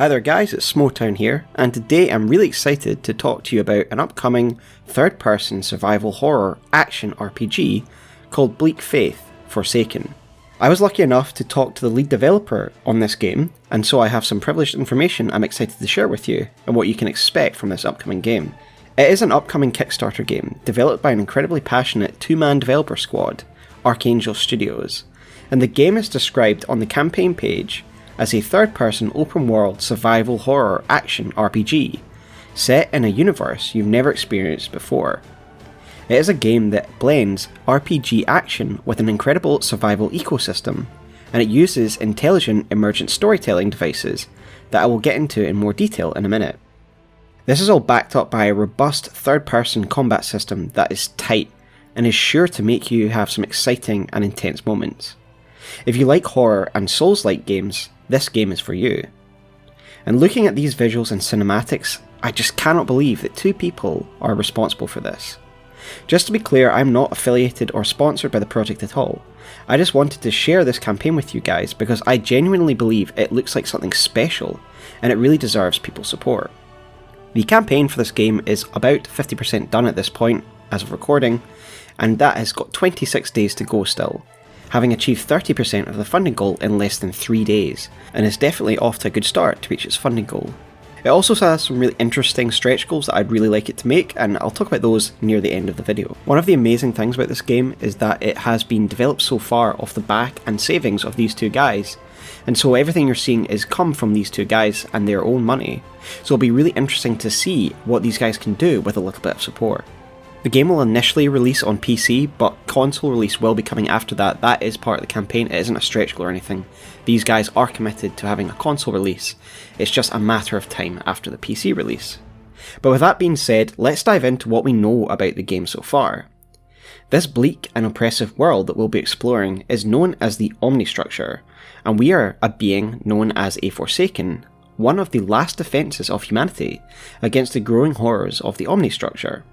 Hi there guys, it's Smowtown here, and today I'm really excited to talk to you about an upcoming third-person survival horror action RPG called Bleak Forsaken. I was lucky enough to talk to the lead developer on this game, and so I have some privileged information I'm excited to share with you and what you can expect from this upcoming game. It is an upcoming Kickstarter game, developed by an incredibly passionate two-man developer squad, Archangel Studios, and the game is described on the campaign page as a third-person open-world survival horror action RPG, set in a universe you've never experienced before. It is a game that blends RPG action with an incredible survival ecosystem, and it uses intelligent emergent storytelling devices that I will get into in more detail in a minute. This is all backed up by a robust third-person combat system that is tight and is sure to make you have some exciting and intense moments. If you like horror and Souls-like games, this game is for you. And looking at these visuals and cinematics, I just cannot believe that two people are responsible for this. Just to be clear, I'm not affiliated or sponsored by the project at all. I just wanted to share this campaign with you guys because I genuinely believe it looks like something special and it really deserves people's support. The campaign for this game is about 50% done at this point as of recording, and that has got 26 days to go still, having achieved 30% of the funding goal in less than 3 days, and is definitely off to a good start to reach its funding goal. It also has some really interesting stretch goals that I'd really like it to make, and I'll talk about those near the end of the video. One of the amazing things about this game is that it has been developed so far off the back and savings of these two guys, and so everything you're seeing is come from these two guys and their own money, so it'll be really interesting to see what these guys can do with a little bit of support. The game will initially release on PC, but console release will be coming after that. That is part of the campaign, it isn't a stretch goal or anything. These guys are committed to having a console release, it's just a matter of time after the PC release. But with that being said, let's dive into what we know about the game so far. This bleak and oppressive world that we'll be exploring is known as the Omnistructure, and we are a being known as a Forsaken, one of the last defences of humanity against the growing horrors of the Omnistructure.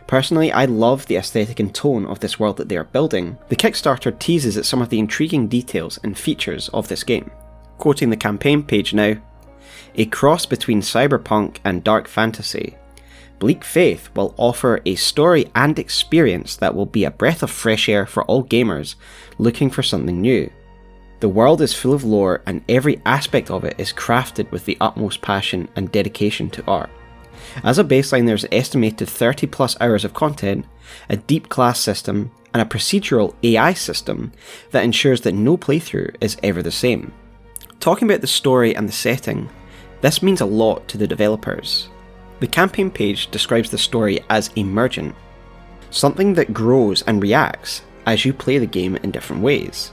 Personally, I love the aesthetic and tone of this world that they are building. The Kickstarter teases at some of the intriguing details and features of this game. Quoting the campaign page now, "A cross between cyberpunk and dark fantasy, Bleak Faith will offer a story and experience that will be a breath of fresh air for all gamers looking for something new. The world is full of lore and every aspect of it is crafted with the utmost passion and dedication to art. As a baseline, there's an estimated 30 plus hours of content, a deep class system, and a procedural AI system that ensures that no playthrough is ever the same." Talking about the story and the setting, this means a lot to the developers. The campaign page describes the story as emergent, something that grows and reacts as you play the game in different ways.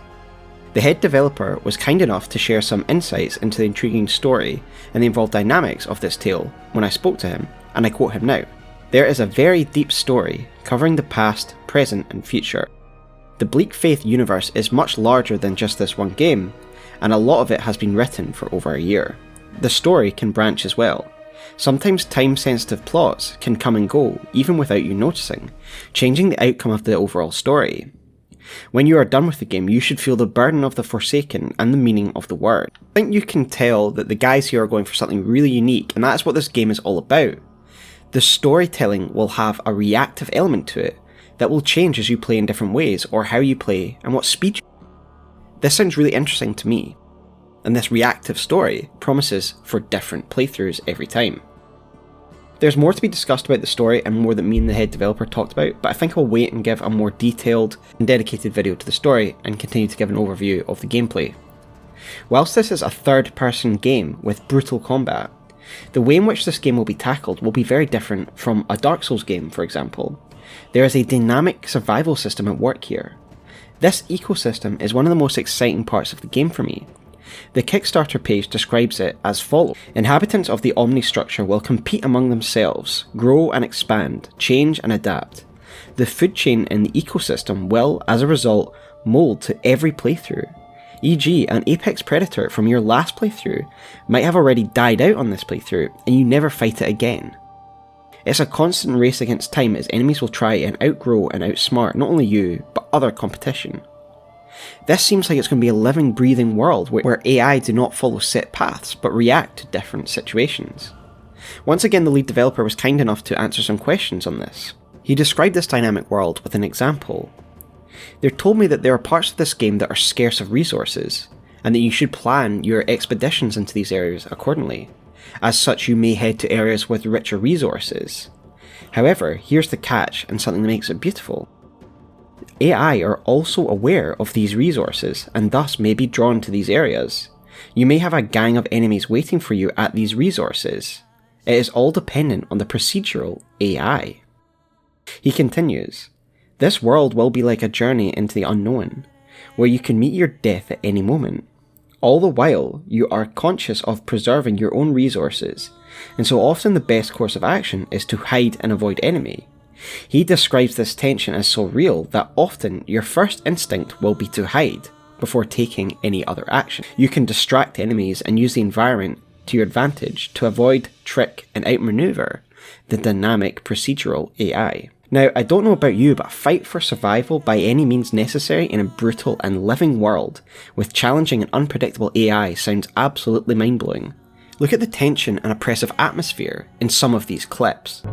The head developer was kind enough to share some insights into the intriguing story and the involved dynamics of this tale when I spoke to him, and I quote him now. "There is a very deep story covering the past, present and future. The Bleak Faith universe is much larger than just this one game, and a lot of it has been written for over a year. The story can branch as well. Sometimes time-sensitive plots can come and go even without you noticing, changing the outcome of the overall story. When you are done with the game, you should feel the burden of the Forsaken and the meaning of the word." I think you can tell that the guys here are going for something really unique, and that's what this game is all about. The storytelling will have a reactive element to it that will change as you play in different ways, or how you play and what speed. This sounds really interesting to me, and this reactive story promises for different playthroughs every time. There's more to be discussed about the story and more that me and the head developer talked about, but I think I'll wait and give a more detailed and dedicated video to the story and continue to give an overview of the gameplay. Whilst this is a third-person game with brutal combat, the way in which this game will be tackled will be very different from a Dark Souls game, for example. There is a dynamic survival system at work here. This ecosystem is one of the most exciting parts of the game for me. The Kickstarter page describes it as follows. "Inhabitants of the Omnistructure will compete among themselves, grow and expand, change and adapt. The food chain in the ecosystem will, as a result, mold to every playthrough. E.g., an apex predator from your last playthrough might have already died out on this playthrough and you never fight it again. It's a constant race against time as enemies will try and outgrow and outsmart not only you, but other competition. This seems like it's going to be a living, breathing world where AI do not follow set paths, but react to different situations. Once again, the lead developer was kind enough to answer some questions on this. He described this dynamic world with an example. They told me that there are parts of this game that are scarce of resources, and that you should plan your expeditions into these areas accordingly. As such, you may head to areas with richer resources. However, here's the catch, and something that makes it beautiful. AI are also aware of these resources, and thus may be drawn to these areas. You may have a gang of enemies waiting for you at these resources. It is all dependent on the procedural AI. He continues, "This world will be like a journey into the unknown, where you can meet your death at any moment. All the while, you are conscious of preserving your own resources, and so often the best course of action is to hide and avoid enemy. He describes this tension as so real that often your first instinct will be to hide before taking any other action. You can distract enemies and use the environment to your advantage to avoid, trick, and outmaneuver the dynamic procedural AI. Now, I don't know about you, but a fight for survival by any means necessary in a brutal and living world with challenging and unpredictable AI sounds absolutely mind-blowing. Look at the tension and oppressive atmosphere in some of these clips.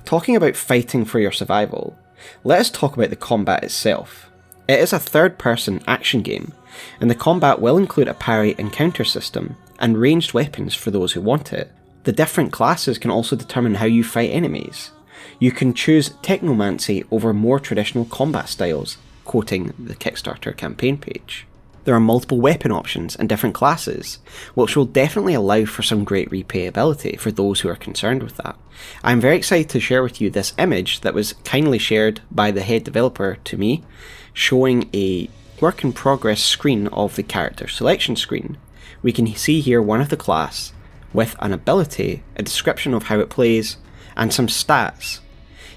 Talking about fighting for your survival, let us talk about the combat itself. It is a third-person action game, and the combat will include a parry and counter system, and ranged weapons for those who want it. The different classes can also determine how you fight enemies. You can choose technomancy over more traditional combat styles, quoting the Kickstarter campaign page. There are multiple weapon options and different classes, which will definitely allow for some great replayability for those who are concerned with that. I'm very excited to share with you this image that was kindly shared by the head developer to me, showing a work in progress screen of the character selection screen. We can see here one of the class with an ability, a description of how it plays, and some stats.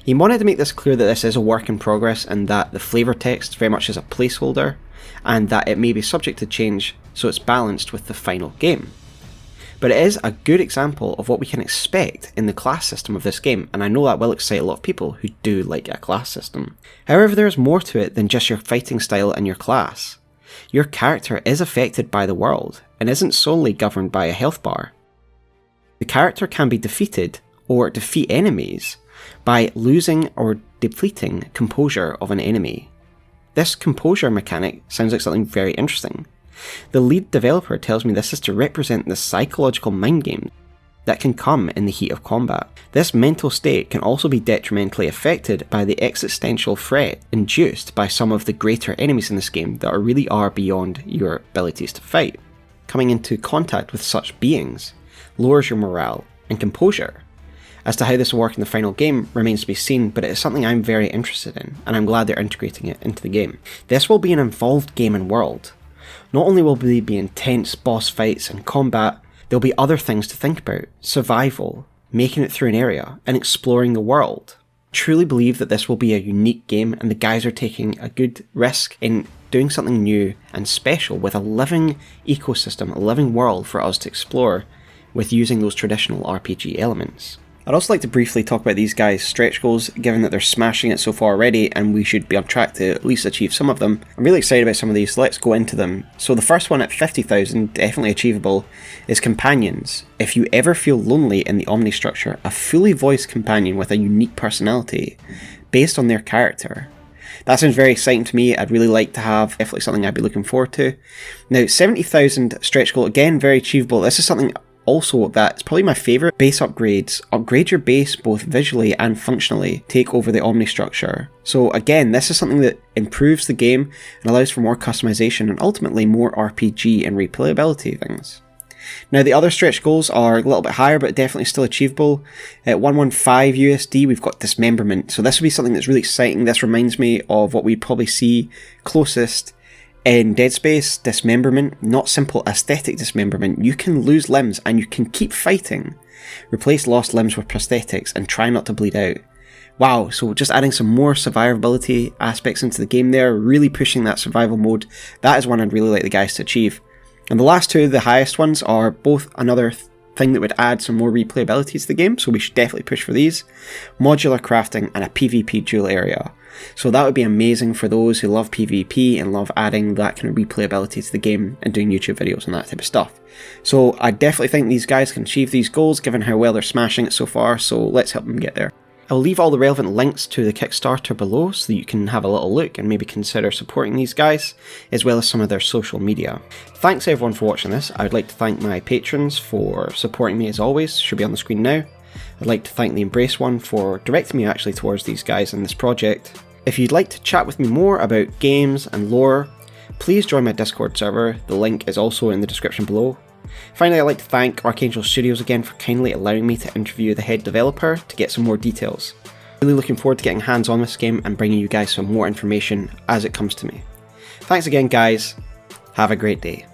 He wanted to make this clear that this is a work in progress and that the flavour text very much is a placeholder, and that it may be subject to change so it's balanced with the final game. But it is a good example of what we can expect in the class system of this game, and I know that will excite a lot of people who do like a class system. However, there is more to it than just your fighting style and your class. Your character is affected by the world, and isn't solely governed by a health bar. The character can be defeated, or defeat enemies, by losing or depleting composure of an enemy. This composure mechanic sounds like something very interesting. The lead developer tells me this is to represent the psychological mind game that can come in the heat of combat. This mental state can also be detrimentally affected by the existential threat induced by some of the greater enemies in this game that really are beyond your abilities to fight. Coming into contact with such beings lowers your morale and composure. As to how this will work in the final game remains to be seen, but it is something I'm very interested in, and I'm glad they're integrating it into the game. This will be an involved game and world. Not only will there be intense boss fights and combat, there'll be other things to think about. Survival, making it through an area, and exploring the world. I truly believe that this will be a unique game, and the guys are taking a good risk in doing something new and special with a living ecosystem, a living world for us to explore with using those traditional RPG elements. I'd also like to briefly talk about these guys' stretch goals, given that they're smashing it so far already and we should be on track to at least achieve some of them. I'm really excited about some of these, so let's go into them. So the first one at 50,000, definitely achievable, is companions. If you ever feel lonely in the Omnistructure, a fully voiced companion with a unique personality based on their character. That sounds very exciting to me. I'd really like to have, definitely something I'd be looking forward to. Now 70,000 stretch goal, again very achievable. This is something also that's probably my favourite. Base upgrades. Upgrade your base both visually and functionally. Take over the Omnistructure. So again, this is something that improves the game and allows for more customization and ultimately more RPG and replayability things. Now the other stretch goals are a little bit higher but definitely still achievable. At 115 USD we've got dismemberment. So this would be something that's really exciting. This reminds me of what we'd probably see closest in Dead Space. Dismemberment, not simple aesthetic dismemberment. You can lose limbs and you can keep fighting. Replace lost limbs with prosthetics and try not to bleed out. Wow, so just adding some more survivability aspects into the game there, really pushing that survival mode. That is one I'd really like the guys to achieve. And the last two, the highest ones, are both another thing that would add some more replayability to the game, so we should definitely push for these. Modular crafting and a PvP dual area. So that would be amazing for those who love PvP and love adding that kind of replayability to the game and doing YouTube videos and that type of stuff. So I definitely think these guys can achieve these goals given how well they're smashing it so far, so let's help them get there. I'll leave all the relevant links to the Kickstarter below so that you can have a little look and maybe consider supporting these guys, as well as some of their social media. Thanks everyone for watching this. I would like to thank my patrons for supporting me as always, should be on the screen now. I'd like to thank the Embrace one for directing me actually towards these guys in this project. If you'd like to chat with me more about games and lore, please join my Discord server, the link is also in the description below. Finally, I'd like to thank Archangel Studios again for kindly allowing me to interview the head developer to get some more details. Really looking forward to getting hands on this game and bringing you guys some more information as it comes to me. Thanks again guys, have a great day.